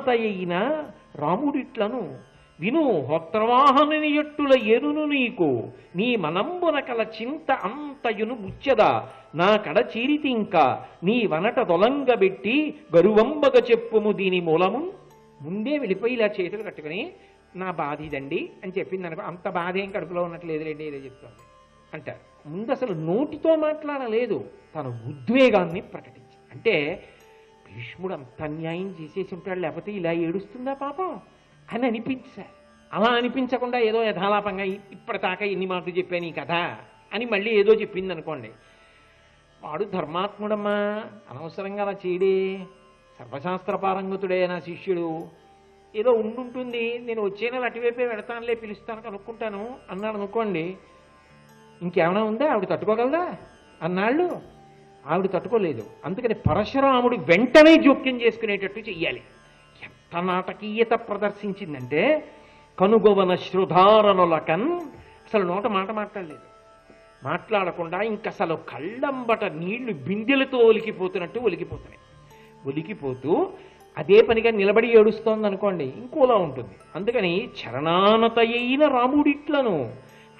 చరణానతయైన రాముడిట్లను విను హోత్రవాహనుని ఎట్టుల ఎరును నీకు నీ మనంబున కల చింత అంతయును బుచ్చదా నా కడ చీరితి ఇంకా నీ వనట దొలంగబెట్టి గరువంబగ చెప్పుము దీని మూలము. ముందే వెళ్ళిపోయి ఇలా చేతులు కట్టుకుని నా బాధ ఇదండి అని చెప్పింది అనుకో, అంత బాధ ఏం కడుపులో ఉన్నట్లేదులేండి ఏదో చెప్తుంది అంటారు. ముందు అసలు నోటితో మాట్లాడలేదు, తన ఉద్వేగాన్ని ప్రకటించి. అంటే భీష్ముడు అంత అన్యాయం చేసేసి ఉంటాడు, లేకపోతే ఇలా ఏడుస్తుందా పాపం అని అనిపించారు. అలా అనిపించకుండా ఏదో యథాలాపంగా ఇప్పటిదాకా ఎన్ని మాటలు చెప్పాను ఈ కథ అని మళ్ళీ ఏదో చెప్పింది అనుకోండి, వాడు ధర్మాత్ముడమ్మా, అనవసరంగా అలా చేయడే, సర్వశాస్త్ర పారంగతుడే నా శిష్యుడు, ఏదో ఉండుంటుంది, నేను వచ్చే నెల అటువైపే పెడతానులే, పిలుస్తాను కనుక్కుంటాను అన్నాడు అనుకోండి, ఇంకేమైనా ఉందా? ఆవిడ తట్టుకోగలదా? అన్నాళ్ళు ఆవిడ తట్టుకోలేదు. అందుకని పరశురాముడు వెంటనే జోక్యం చేసుకునేటట్టు చెయ్యాలి. ఎంత నాటకీయత ప్రదర్శించిందంటే కనుగొవన శ్రుధారణులకన్ అసలు నోట మాట మాట్లాడలేదు. మాట్లాడకుండా ఇంకసలు కళ్ళంబట నీళ్లు బిందెలతో ఒలికిపోతున్నట్టు ఒలికిపోతున్నాయి. ఒలికిపోతూ అదే పనిగా నిలబడి ఏడుస్తోంది అనుకోండి, ఇంకోలా ఉంటుంది. అందుకని చరణానతయైన రాముడిట్లను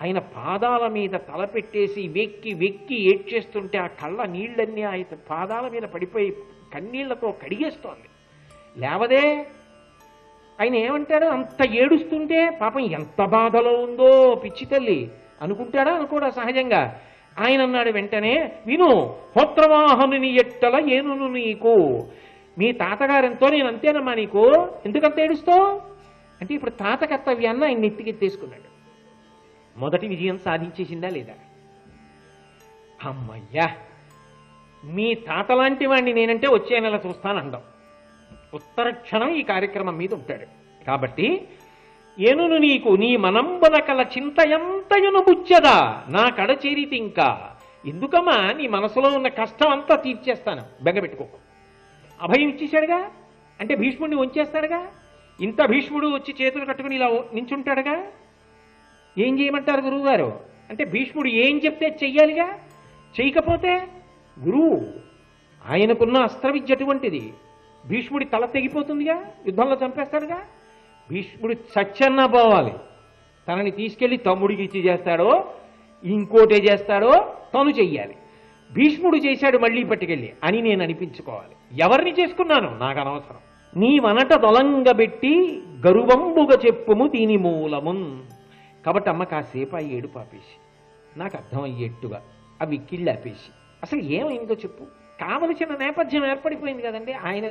ఆయన పాదాల మీద తలపెట్టేసి వెక్కి వెక్కి ఏడ్చేస్తుంటే ఆ కళ్ళ నీళ్ళన్నీ ఆయన పాదాల మీద పడిపోయి కన్నీళ్లతో కడిగేస్తోంది. లేవదే ఆయన ఏమంటాడు? అంత ఏడుస్తుంటే పాపం ఎంత బాధలో ఉందో పిచ్చి తల్లి అనుకుంటాడా? అనుకోడా? సహజంగా ఆయన అన్నాడు వెంటనే, విను హోత్రవాహనుని ఎట్టల ఏనును నీకు, మీ తాతగారెంతో నేను అంతేనమ్మా నీకు, ఎందుకంత ఏడుస్తావు అంటే ఇప్పుడు తాత కర్తవ్యాన్ని ఆయన నెత్తికెత్తేసుకున్నాడు. మొదటి విజయం సాధించేసిందా లేదా? అమ్మయ్యా, మీ తాత లాంటి వాడిని నేనంటే వచ్చే నెల చూస్తానండం. ఉత్తర క్షణం ఈ కార్యక్రమం మీద ఉంటాడు. కాబట్టి ఏనును నీకు నీ మనంబన కల చింత ఎంతయును బుచ్చదా నా కడ చేరితి ఇంకా, ఎందుకమ్మా నీ మనసులో ఉన్న కష్టం అంతా తీర్చేస్తాను, బెంగపెట్టుకోకు. అభయం ఇచ్చేశాడుగా, అంటే భీష్ముడిని వంచేస్తాడుగా. ఇంత భీష్ముడు వచ్చి చేతులు కట్టుకుని ఇలా నించుంటాడుగా. ఏం చేయమంటారు గురువుగారు అంటే భీష్ముడు ఏం చెప్తే చెయ్యాలిగా. చేయకపోతే గురువు ఆయనకున్న అస్త్ర విద్య అటువంటిది, భీష్ముడి తల తెగిపోతుందిగా, యుద్ధంలో చంపేస్తాడుగా. భీష్ముడు చచ్చన్నా పోవాలి, తనని తీసుకెళ్లి తమ్ముడికి ఇచ్చి చేస్తాడో ఇంకోటే చేస్తాడో తను చెయ్యాలి. భీష్ముడు చేశాడు మళ్ళీ పట్టుకెళ్ళి అని నేను అనిపించుకోవాలి. ఎవరిని చేసుకున్నాను నాకు అనవసరం. నీ వనట దొలంగబెట్టి గరువంబుగా చెప్పుము దీని మూలమున్. కాబట్టి అమ్మ కాసేపు ఆ ఏడు పాపేసి నాకు అర్థమయ్యేట్టుగా ఆ విక్కిళ్ళు ఆపేసి అసలు ఏమైందో చెప్పు. కావలసిన నేపథ్యం ఏర్పడిపోయింది కదండి. ఆయన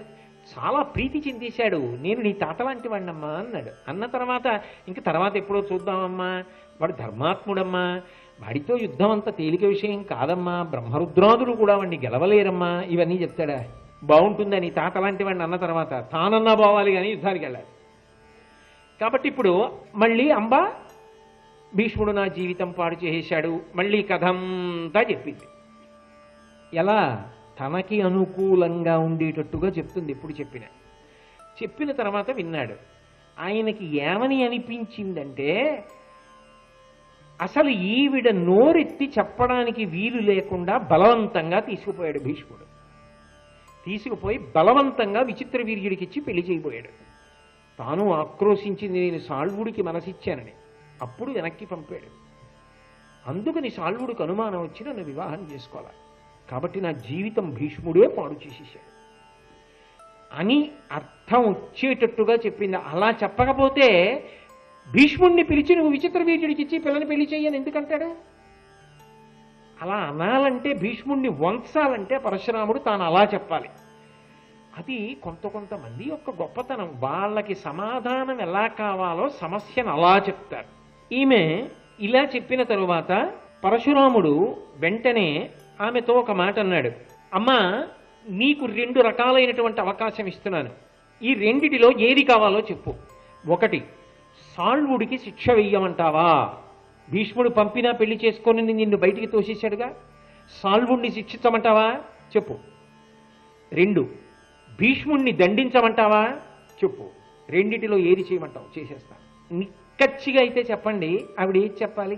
చాలా ప్రీతి చెందేశాడు. నేను నీ తాత లాంటి వాడినమ్మా అన్నాడు. అన్న తర్వాత ఇంక తర్వాత ఎప్పుడో చూద్దామమ్మా, వాడు ధర్మాత్ముడమ్మా, వాడితో యుద్ధం అంత తేలిక విషయం కాదమ్మా, బ్రహ్మరుద్రాదులు కూడా వాడిని గెలవలేరమ్మా, ఇవన్నీ చెప్తాడా? బాగుంటుందని తాత లాంటి వాడిని అన్న తర్వాత తానన్నా పోవాలి కానీ యుద్ధానికి వెళ్ళాలి. కాబట్టి ఇప్పుడు మళ్ళీ అంబ భీష్ముడు నా జీవితం పాడు చేసేశాడు, మళ్ళీ కథంతా చెప్పింది. ఎలా? తనకి అనుకూలంగా ఉండేటట్టుగా చెప్తుంది. ఎప్పుడు చెప్పిన తర్వాత విన్నాడు. ఆయనకి ఏమని అనిపించిందంటే అసలు ఈవిడ నోరెత్తి చెప్పడానికి వీలు లేకుండా బలవంతంగా తీసుకుపోయాడు భీష్ముడు. తీసుకుపోయి బలవంతంగా విచిత్ర వీర్యుడికిచ్చి పెళ్లి చేయబోయాడు. తాను ఆక్రోశించింది నేను సాల్వుడికి మనసిచ్చానని. అప్పుడు వెనక్కి పంపాడు. అందుకని సాల్వుడికి అనుమానం వచ్చి నన్ను వివాహం చేసుకోవాలి, కాబట్టి నా జీవితం భీష్ముడే పాడు చేసేసాడు అని అర్థం వచ్చేటట్టుగా చెప్పింది. అలా చెప్పకపోతే భీష్ముడిని పిలిచి నువ్వు విచిత్ర వీర్యుడికి ఇచ్చి పిల్లని పెళ్లి చెయ్యని ఎందుకంటాడు? అలా అనాలంటే భీష్ముడిని వంచాలంటే పరశురాముడు తాను అలా చెప్పాలి. అది కొంతమంది యొక్క గొప్పతనం. వాళ్ళకి సమాధానం ఎలా కావాలో సమస్యను అలా చెప్తారు. ఈమె ఇలా చెప్పిన తరువాత పరశురాముడు వెంటనే ఆమెతో ఒక మాట అన్నాడు. అమ్మా, నీకు 2 రకాలైనటువంటి అవకాశం ఇస్తున్నాను, ఈ రెండిటిలో ఏది కావాలో చెప్పు. ఒకటి, సాల్వుడికి శిక్ష వెయ్యమంటావా? భీష్ముడు పంపినా పెళ్లి చేసుకొని నిన్ను బయటికి తోసేశాడుగా, సాల్వుడిని శిక్షించమంటావా? చెప్పు. 2, భీష్ముడిని దండించమంటావా? చెప్పు. రెండిటిలో ఏది చేయమంటావు? చేసేస్తా. నిక్కచ్చిగా అయితే చెప్పండి. ఆవిడ ఏది చెప్పాలి?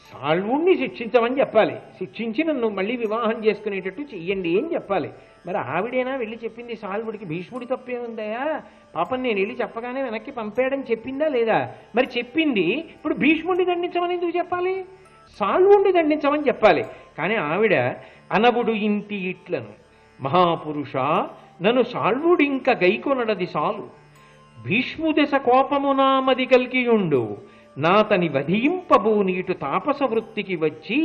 సాల్వుణ్ణి శిక్షించమని చెప్పాలి. శిక్షించి నన్ను మళ్ళీ వివాహం చేసుకునేటట్టు చెయ్యండి అని చెప్పాలి. మరి ఆవిడేనా వెళ్ళి చెప్పింది సాల్వుడికి? భీష్ముడి తప్పే ఉందయా, పాపం నేను వెళ్ళి చెప్పగానే వెనక్కి పంపాడని చెప్పిందా లేదా? మరి చెప్పింది, ఇప్పుడు భీష్ముడిని దండించమని ఎందుకు చెప్పాలి? సాల్వుణ్ణి దండించమని చెప్పాలి. కానీ ఆవిడ అనవుడు ఇంటి ఇట్లను, మహాపురుష నన్ను సాల్వుడింక గైకొనడది సాలు, భీష్ముదశ కోపమునామది కల్కియుండు, నాతని వధింపబూ నీటు తాపస వృత్తికి వచ్చి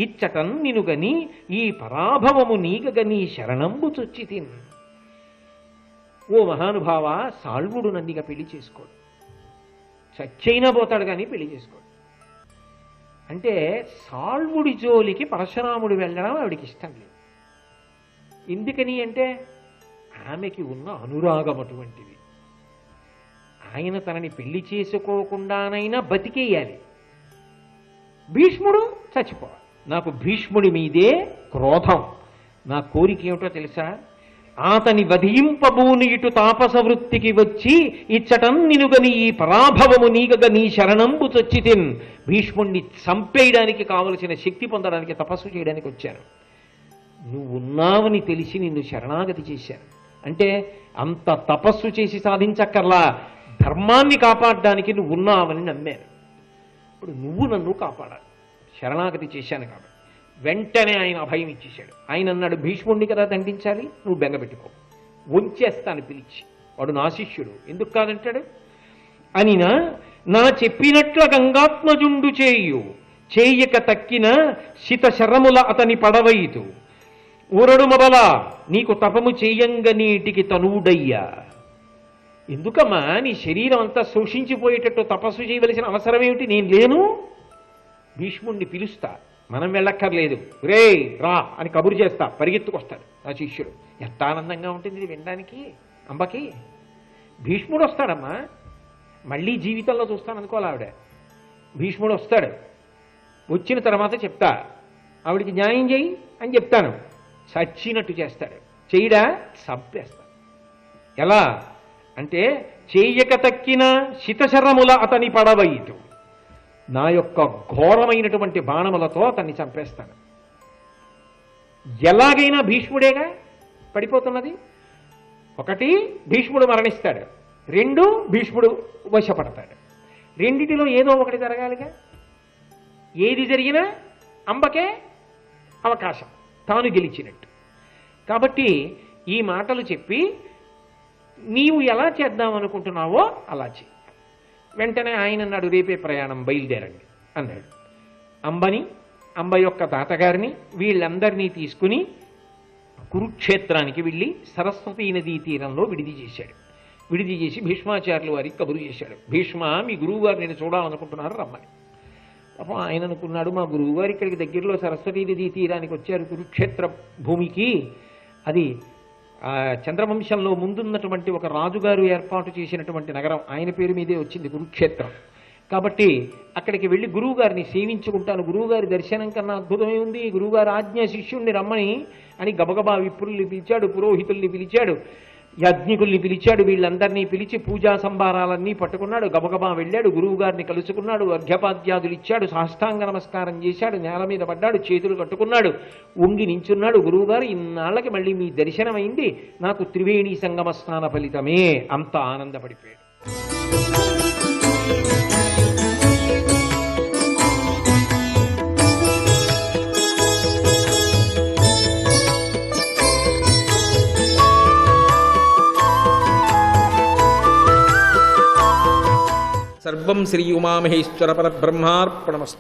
ఇచ్చటన్ నినుగని ఈ పరాభవము నీగగని శరణంబు చొచ్చితిన్. ఓ మహానుభావ, సాల్వుడు నన్నిగా పెళ్లి చేసుకోడు, చచ్చైనా పోతాడు కానీ పెళ్లి చేసుకోడు. అంటే సాల్వుడి జోలికి పరశురాముడు వెళ్ళడం ఆవిడికి ఇష్టం లేదు. ఎందుకని అంటే ఆమెకి ఉన్న అనురాగం అటువంటిది. ఆయన తనని పెళ్లి చేసుకోకుండానైనా బతికేయాలి, భీష్ముడు చచ్చిపోవాలి. నాకు భీష్ముడి మీదే క్రోధం. నా కోరిక ఏమిటో తెలుసా? ఆతని వధింపబూని ఇటు తాపస వృత్తికి వచ్చి ఇచ్చటం నినుగని ఈ పరాభవము నీగగ నీ శరణంబు చొచ్చితిన్. భీష్ముణ్ణి చంపేయడానికి కావలసిన శక్తి పొందడానికి తపస్సు చేయడానికి వచ్చాను. నువ్వున్నావని తెలిసి నిన్ను శరణాగతి చేశాను. అంటే అంత తపస్సు చేసి సాధించక్కర్లా, ధర్మాన్ని కాపాడడానికి నువ్వు ఉన్నావని నమ్మాను. ఇప్పుడు నువ్వు నన్ను కాపాడాలి, శరణాగతి చేశాను కాబట్టి. వెంటనే ఆయన అభయం ఇచ్చేశాడు. ఆయన అన్నాడు, భీష్ముడిని కదా దండించాలి, నువ్వు బెంగపెట్టుకో, వంచేస్తాను పిలిచి. వాడు నా శిష్యుడు, ఎందుకు కాదంటాడు? అనినా నా చెప్పినట్ల గంగాత్మజుండు చేయు, చేయక తక్కిన శితశరముల అతని పడవయితు, ఊరడు మొదల నీకు తపము చేయంగ నీటికి తనువుడయ్యా. ఎందుకమ్మా నీ శరీరం అంతా శోషించిపోయేటట్టు తపస్సు చేయవలసిన అవసరం ఏమిటి? నేను లేను. భీష్ముణ్ణి పిలుస్తా, మనం వెళ్ళక్కర్లేదు, రే రా అని కబురు చేస్తా, పరిగెత్తుకొస్తాడు నా శిష్యుడు. ఎంత ఆనందంగా ఉంటుంది ఇది వినడానికి అంబకి. భీష్ముడు వస్తాడమ్మా, మళ్ళీ జీవితంలో చూస్తాను అనుకోవాలి ఆవిడ. భీష్ముడు వస్తాడు, వచ్చిన తర్వాత చెప్తా, ఆవిడికి న్యాయం చేయి అని చెప్తాను. చచ్చినట్టు చేస్తాడు, చేయడా చంపేస్తా. ఎలా అంటే చేయక తక్కిన శితశరముల అతని పడవయితు, నా యొక్క ఘోరమైనటువంటి బాణములతో అతన్ని చంపేస్తాను. ఎలాగైనా భీష్ముడేగా పడిపోతున్నది. ఒకటి, భీష్ముడు మరణిస్తాడు. రెండు, భీష్ముడు వశపడతాడు. రెండిటిలో ఏదో ఒకటి జరగాలిగా. ఏది జరిగినా అంబకే అవకాశం, తాను గెలిచినట్టు. కాబట్టి ఈ మాటలు చెప్పి నీవు ఎలా చేద్దామనుకుంటున్నావో అలా చెయ్యి. వెంటనే ఆయన అన్నాడు, రేపే ప్రయాణం, బయలుదేరండి అన్నాడు. అంబని, అంబ యొక్క తాతగారిని, వీళ్ళందరినీ తీసుకుని కురుక్షేత్రానికి వెళ్ళి సరస్వతీ నదీ తీరంలో విడిది చేశాడు. విడిది చేసి భీష్మాచార్యుల వారికి కబురు చేశాడు. భీష్మ, మీ గురువు గారు నేను చూడాలనుకుంటున్నారు, రమ్మని. పాపం ఆయన అనుకున్నాడు, మా గురువుగారు ఇక్కడికి దగ్గరలో సరస్వతీ నదీ తీరానికి వచ్చారు, కురుక్షేత్ర భూమికి. అది చంద్రవంశంలో ముందున్నటువంటి ఒక రాజుగారు ఏర్పాటు చేసినటువంటి నగరం, ఆయన పేరు మీదే వచ్చింది కురుక్షేత్రం. కాబట్టి అక్కడికి వెళ్ళి గురువుగారిని సేవించుకుంటాను, గురువుగారి దర్శనం కన్నా అద్భుతమే ఉంది, గురువుగారు ఆజ్ఞ శిష్యుణ్ణి రమ్మని అని గబగబా విప్రుల్ని పిలిచాడు, పురోహితుల్ని పిలిచాడు, యాజ్ఞికుల్ని పిలిచాడు. వీళ్ళందరినీ పిలిచి పూజా సంభారాలన్నీ పట్టుకున్నాడు. గబగబా వెళ్ళాడు, గురువు గారిని కలుసుకున్నాడు, అర్ఘ్యపాద్యాదులు ఇచ్చాడు, సాష్టాంగ నమస్కారం చేశాడు, నేల మీద పడ్డాడు, చేతులు కట్టుకున్నాడు, వంగి నించున్నాడు. గురువుగారు, ఇన్నాళ్ళకి మళ్ళీ మీ దర్శనమైంది, నాకు త్రివేణి సంగమ స్నాన ఫలితమే. అంత ఆనందపడిపోయాడు. సర్వం శ్రీ ఉమామహేశ్వర పరబ్రహ్మార్పణమస్తు.